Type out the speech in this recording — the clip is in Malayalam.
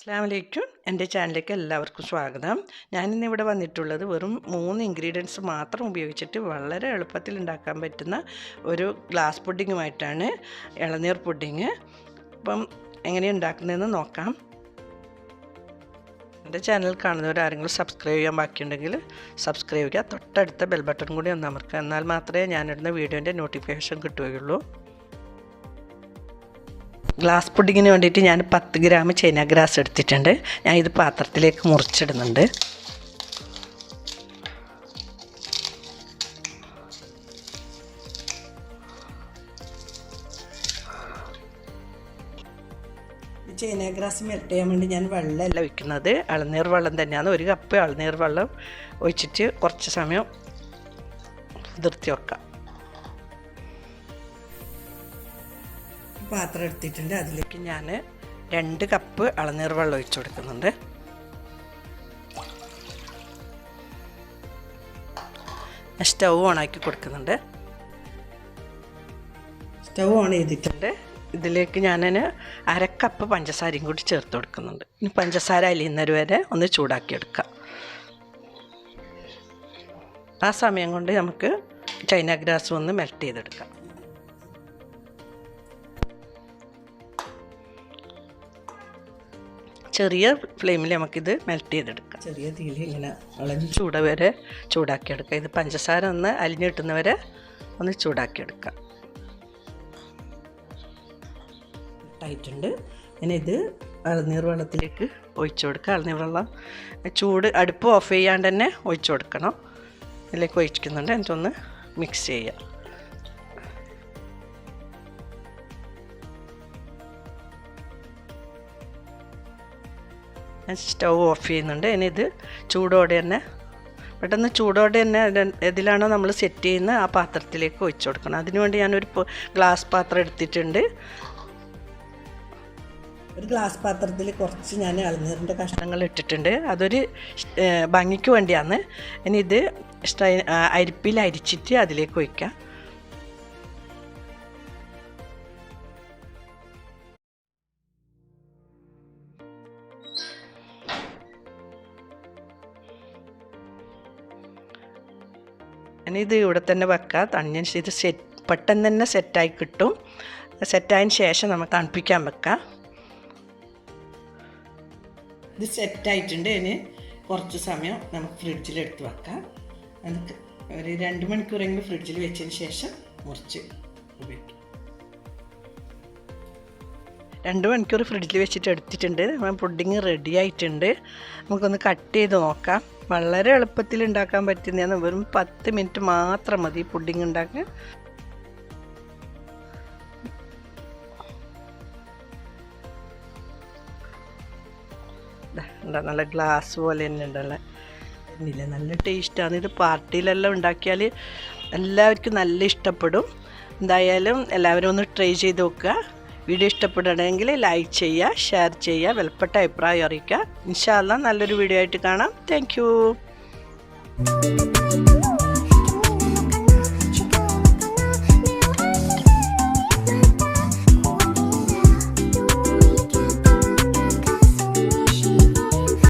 അസ്സലാമു അലൈക്കും. എൻ്റെ ചാനലിലേക്ക് എല്ലാവർക്കും സ്വാഗതം. ഞാനിന്നിവിടെ വന്നിട്ടുള്ളത് വെറും 3 ഇൻഗ്രീഡിയൻസ് മാത്രം ഉപയോഗിച്ചിട്ട് വളരെ എളുപ്പത്തിൽ ഉണ്ടാക്കാൻ പറ്റുന്ന ഒരു ഗ്ലാസ് പുഡിങ്ങുമായിട്ടാണ്, ഇളനീർ പുഡിങ്. അപ്പം എങ്ങനെയാണ് ഉണ്ടാക്കുന്നതെന്ന് നോക്കാം. എൻ്റെ ചാനൽ കാണുന്നവർ ആരെങ്കിലും സബ്സ്ക്രൈബ് ചെയ്യാൻ ബാക്കിയുണ്ടെങ്കിൽ സബ്സ്ക്രൈബ് ചെയ്യുക. തൊട്ടടുത്ത ബെൽ ബട്ടൺ കൂടി ഒന്ന് അമർത്തുക. എന്നാൽ മാത്രമേ ഞാനിടുന്ന വീഡിയോൻ്റെ നോട്ടിഫിക്കേഷൻ കിട്ടുകയുള്ളൂ. ഗ്ലാസ് പുഡിങ്ങിന് വേണ്ടിയിട്ട് ഞാൻ 10 ഗ്രാം ചൈന ഗ്രാസ് എടുത്തിട്ടുണ്ട്. ഞാൻ ഇത് പാത്രത്തിലേക്ക് മുറിച്ചിടുന്നുണ്ട്. ചൈന ഗ്രാസ് മെൽറ്റ് ചെയ്യാൻ വേണ്ടി ഞാൻ വെള്ളമല്ല ഒഴിക്കുന്നത്, ഇളനീർ വെള്ളം തന്നെയാണ്. 1 കപ്പ് ഇളനീർ വെള്ളം ഒഴിച്ചിട്ട് കുറച്ച് സമയം കുതിർത്തി വെക്കാം. പാത്രം എടുത്തിട്ടുണ്ട്. അതിലേക്ക് ഞാൻ 2 കപ്പ് ഇളനീർ വെള്ളം ഒഴിച്ചു കൊടുക്കുന്നുണ്ട്. സ്റ്റൗ ഓണാക്കി കൊടുക്കുന്നുണ്ട്. സ്റ്റൗ ഓൺ ചെയ്തിട്ടുണ്ട്. ഇതിലേക്ക് ഞാൻ 1/2 കപ്പ് പഞ്ചസാരയും കൂടി ചേർത്ത് കൊടുക്കുന്നുണ്ട്. ഇനി പഞ്ചസാര അലിയുന്നത് വരെ ഒന്ന് ചൂടാക്കിയെടുക്കാം. ആ സമയം കൊണ്ട് നമുക്ക് ചൈന ഗ്രാസ് ഒന്ന് മെൽറ്റ് ചെയ്തെടുക്കാം. ചെറിയ ഫ്ലെയിമിൽ നമുക്കിത് മെൽറ്റ് ചെയ്തെടുക്കാം. ചെറിയ തീയിൽ ഇങ്ങനെ ചൂട് വരെ ചൂടാക്കിയെടുക്കാം. ഇത് പഞ്ചസാര ഒന്ന് അലിഞ്ഞ് കിട്ടുന്നവരെ ഒന്ന് ചൂടാക്കിയെടുക്കാം. ഇട്ടായിട്ടുണ്ട്. ഇനി ഇത് ഇളനീർ വെള്ളത്തിലേക്ക് ഒഴിച്ചു കൊടുക്കുക. ഇളനീർ വെള്ളം ചൂട് അടുപ്പ് ഓഫ് ചെയ്യാണ്ട് തന്നെ ഒഴിച്ചു കൊടുക്കണം. ഇതിലേക്ക് ഒഴിക്കുന്നുണ്ട്. എന്നിട്ടൊന്ന് മിക്സ് ചെയ്യുക. സ്റ്റൗ ഓഫ് ചെയ്യുന്നുണ്ട്. ഇനി ഇത് ചൂടോടെ തന്നെ പെട്ടെന്ന് ചൂടോടെ തന്നെ ഇതിലാണോ നമ്മൾ സെറ്റ് ചെയ്യുന്ന ആ പാത്രത്തിലേക്ക് ഒഴിച്ചു കൊടുക്കണം. അതിനുവേണ്ടി ഞാനൊരു ഗ്ലാസ് പാത്രം എടുത്തിട്ടുണ്ട്. ഒരു ഗ്ലാസ് പാത്രത്തിൽ കുറച്ച് ഞാൻ ഇളനീറിൻ്റെ കഷ്ണങ്ങൾ ഇട്ടിട്ടുണ്ട്. അതൊരു ഭംഗിക്ക് വേണ്ടിയാണ്. ഇനി ഇത് അരിപ്പിൽ അരിച്ചിട്ട് അതിലേക്ക് ഒഴിക്കാം. ഇനി ഇത് ഇവിടെ തന്നെ വെക്കാം. തണിഞ്ഞ ഇത് പെട്ടെന്ന് തന്നെ സെറ്റായി കിട്ടും. സെറ്റായതിന് ശേഷം നമുക്ക് തണുപ്പിക്കാൻ വെക്കാം. ഇത് സെറ്റായിട്ടുണ്ട്. ഇനി കുറച്ച് സമയം നമുക്ക് ഫ്രിഡ്ജിലെടുത്ത് വെക്കാം. നമുക്ക് ഒരു 2 മണിക്കൂറെങ്കിലും ഫ്രിഡ്ജിൽ വെച്ചതിന് ശേഷം മുറിച്ച് ഉപയോഗിക്കാം. 2 മണിക്കൂർ ഫ്രിഡ്ജിൽ വെച്ചിട്ട് എടുത്തിട്ടുണ്ട്. പുഡിങ് റെഡി ആയിട്ടുണ്ട്. നമുക്കൊന്ന് കട്ട് ചെയ്ത് നോക്കാം. വളരെ എളുപ്പത്തിൽ ഉണ്ടാക്കാൻ പറ്റുന്നതാണ്. വെറും 10 മിനിറ്റ് മാത്രം മതി പുഡിങ് ഉണ്ടാക്കാൻ. നല്ല ഗ്ലാസ് പോലെ തന്നെ ഉണ്ടല്ലേ. നല്ല ടേസ്റ്റാണ്. ഇത് പാർട്ടിയിലെല്ലാം ഉണ്ടാക്കിയാൽ എല്ലാവർക്കും നല്ല ഇഷ്ടപ്പെടും. എന്തായാലും എല്ലാവരും ഒന്ന് ട്രൈ ചെയ്ത് നോക്കുക. വീഡിയോ ഇഷ്ടപ്പെടുകയാണെങ്കിൽ ലൈക്ക് ചെയ്യുക, ഷെയർ ചെയ്യുക, വിലപ്പെട്ട അഭിപ്രായം അറിയിക്കുക. ഇൻഷാ അല്ലാഹ് നല്ലൊരു വീഡിയോ ആയിട്ട് കാണാം. Thank you.